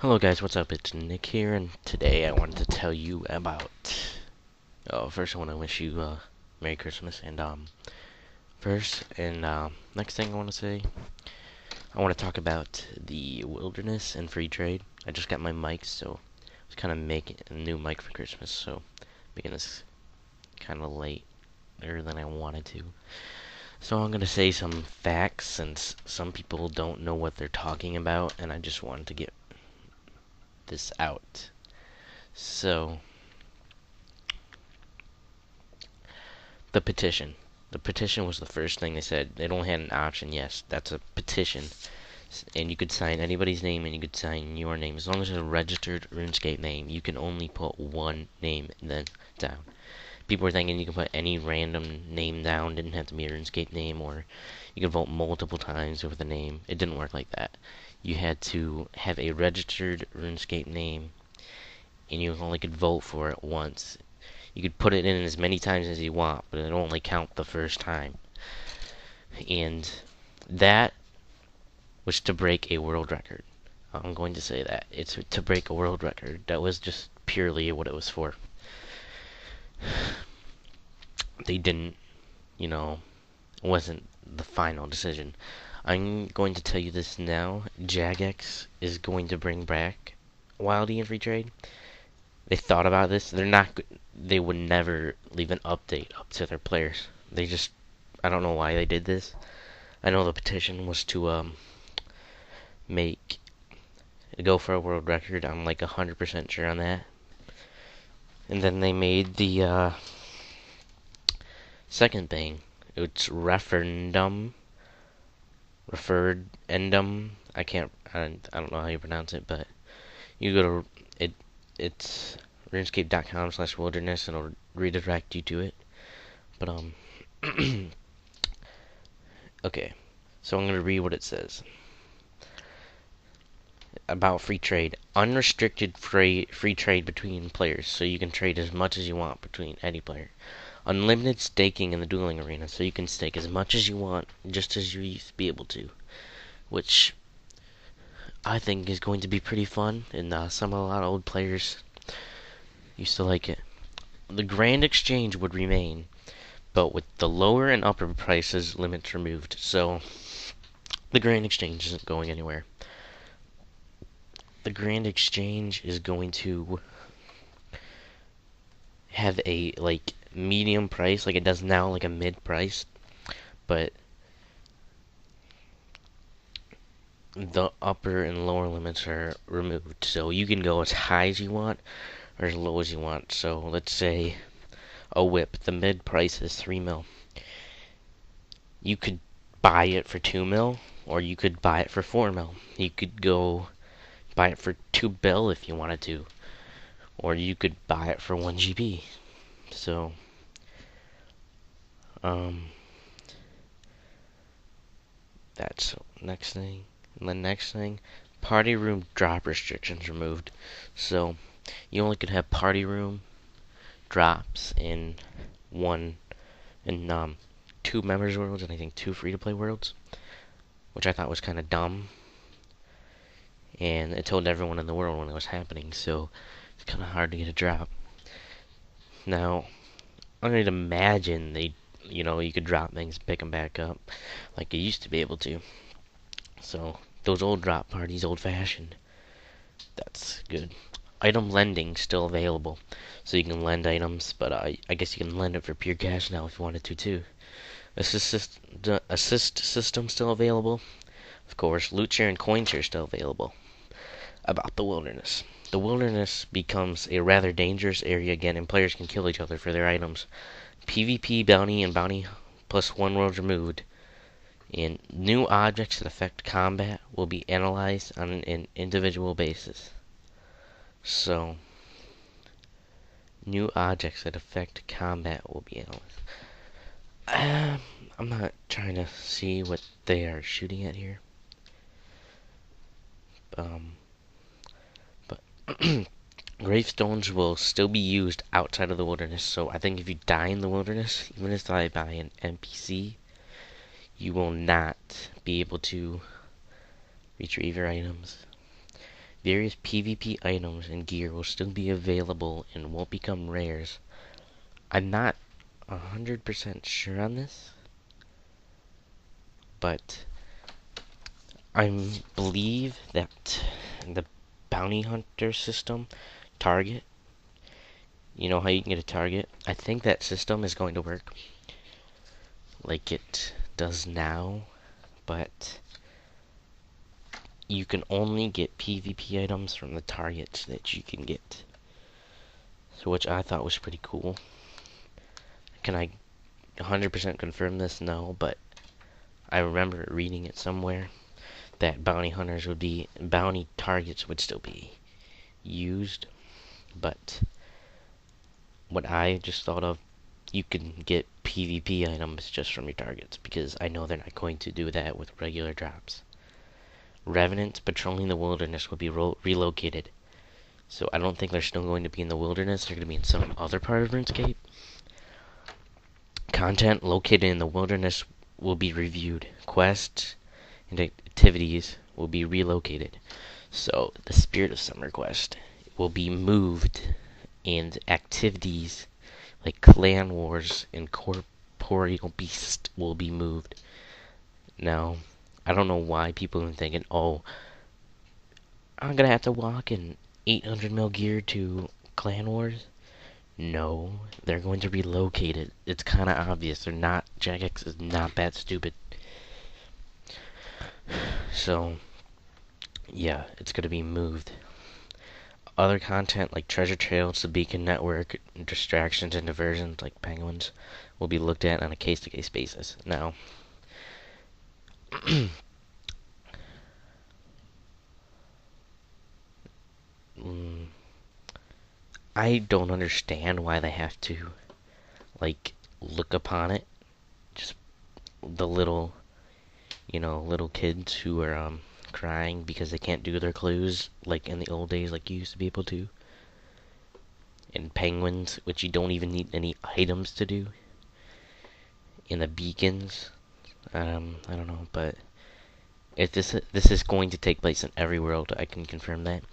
Hello guys, what's up? It's Nick here, and today I wanted to tell you about... first I want to wish you, Merry Christmas, and, next thing I want to say, I want to talk about the wilderness and free trade. I just got my mic, so I was kind of making a new mic for Christmas, so making this kind of later than I wanted to. So I'm going to say some facts, since some people don't know what they're talking about, and I just wanted to get this out. So... The petition. The petition was the first thing they said. They only had an option. Yes, that's a petition. And you could sign anybody's name, and you could sign your name. As long as it's a registered Runescape name, you can only put one name then down. People were thinking you could put any random name down. Didn't have to be a Runescape name, or you could vote multiple times with a name. It didn't work like that. You had to have a registered Runescape name, and you only could vote for it once. You could put it in as many times as you want, but it'll only count the first time. And that was to break a world record. I'm going to say that. It's to break a world record. That was just purely what it was for. They didn't, it wasn't the final decision. I'm going to tell you this now. Jagex is going to bring back WILDY and free trade. They thought about this. They would never leave an update up to their players. I don't know why they did this. I know the petition was to go for a world record. I'm like 100% sure on that. And then they made the second thing. It's referendum. I don't know how you pronounce it, but you go to it. It's runescape.com/wilderness, and it'll redirect you to it. But okay, so I'm gonna read what it says about free trade. Unrestricted free trade between players, so you can trade as much as you want between any player. Unlimited staking in the dueling arena, so you can stake as much as you want, just as you used to be able to, which I think is going to be pretty fun, and a lot of old players used to like it. The grand exchange would remain, but with the lower and upper prices limits removed. So the grand exchange isn't going anywhere. The grand exchange is going to have a medium price, like it does now, like a mid price, but the upper and lower limits are removed. So you can go as high as you want or as low as you want. So let's say a whip, the mid price is 3 mil. You could buy it for 2 mil, or you could buy it for 4 mil. You could go buy it for 2 bill if you wanted to, or you could buy it for 1 GB. So that's next thing. And the next thing, party room drop restrictions removed. So you only could have party room drops in two members worlds, and I think 2 free-to-play worlds, which I thought was kind of dumb. And it told everyone in the world when it was happening, so it's kind of hard to get a drop. Now, I would imagine you could drop things, pick them back up, like you used to be able to. So those old drop parties, old-fashioned. That's good. Item lending still available, so you can lend items, but I guess you can lend it for pure cash now if you wanted to too. Assist system still available. Of course, loot share and coin share still available. About the wilderness. The wilderness becomes a rather dangerous area again, and players can kill each other for their items. PvP bounty and bounty +1 worlds removed. And new objects that affect combat will be analyzed on an individual basis. So, new objects that affect combat will be analyzed. I'm not trying to see what they are shooting at here. But gravestones will still be used outside of the wilderness. So I think if you die in the wilderness, even if I buy an NPC, you will not be able to retrieve your items. Various PvP items and gear will still be available and won't become rares. I'm not 100% sure on this, but I believe that the bounty hunter system, target, you know how you can get a target? I think that system is going to work like it does now, but you can only get PvP items from the targets that you can get. So, which I thought was pretty cool. Can I 100% confirm this? No, but I remember reading it somewhere that bounty targets would still be used, but what I just thought of, you can get PvP items just from your targets, because I know they're not going to do that with regular drops. Revenants patrolling the wilderness will be relocated. So I don't think they're still going to be in the wilderness. They're going to be in some other part of RuneScape. Content located in the wilderness will be reviewed. Quests and activities will be relocated. So the Spirit of Summer quest will be moved, and activities like Clan Wars and Corporeal Beast will be moved. Now, I don't know why people are thinking, oh, I'm gonna have to walk in 800 mil gear to Clan Wars. No, they're going to relocate it. It's kind of obvious. They're not. Jagex is not that stupid. So, yeah, it's gonna be moved. Other content like treasure trails, the beacon network, distractions and diversions like penguins will be looked at on a case-to-case basis. Now, I don't understand why they have to, like, look upon it. Just the little, little kids who are, crying because they can't do their clues like in the old days like you used to be able to. And penguins, which you don't even need any items to do. And the beacons, I don't know, but if this is going to take place in every world, I can confirm that.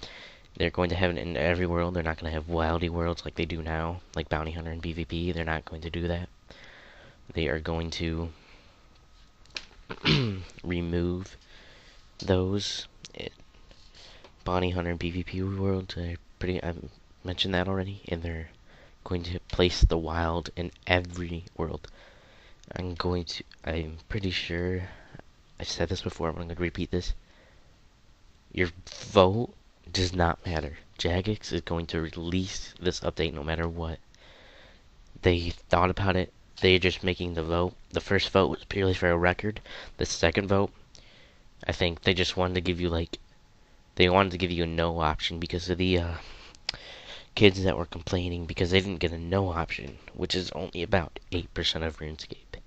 They're going to have it in every world. They're not going to have wildy worlds like they do now, like Bounty Hunter and PvP. They're not going to do that. They are going to remove those. Bounty Hunter and PvP worlds are pretty. I mentioned that already, and they're going to place the wild in every world. I'm pretty sure I said this before, but I'm going to repeat this. Your vote does not matter. Jagex is going to release this update no matter what. They thought about it. They're just making the vote. The first vote was purely for a record. The second vote, I think they just wanted to give you, they wanted to give you a no option because of the kids that were complaining because they didn't get a no option, which is only about 8% of RuneScape.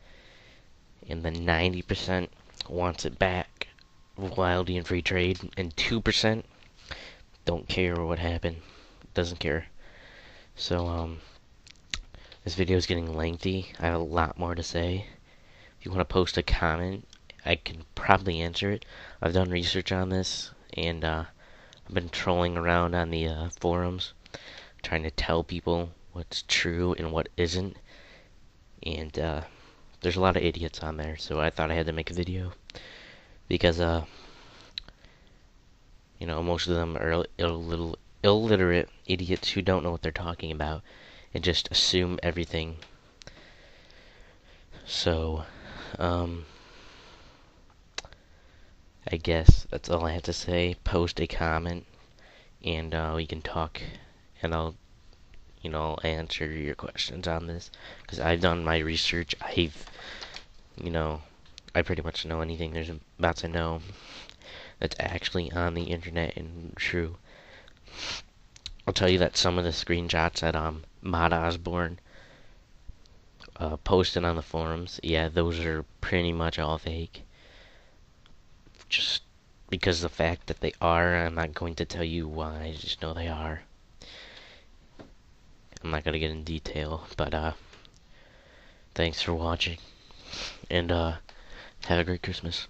And the 90% wants it back, wildy and free trade, and 2% don't care what happened, doesn't care. So, this video is getting lengthy. I have a lot more to say. If you want to post a comment, I can probably answer it. I've done research on this, and I've been trolling around on the forums, trying to tell people what's true and what isn't. And there's a lot of idiots on there, so I thought I had to make a video. Because, most of them are illiterate idiots who don't know what they're talking about and just assume everything. So, I guess that's all I have to say. Post a comment, and we can talk, and I'll answer your questions on this, because I've done my research. I pretty much know anything there's about to know that's actually on the internet and true. I'll tell you that some of the screenshots that Mod Osborne posted on the forums, yeah, those are pretty much all fake. Just because of the fact that they are, I'm not going to tell you why, I just know they are. I'm not going to get in detail, but thanks for watching, and have a great Christmas.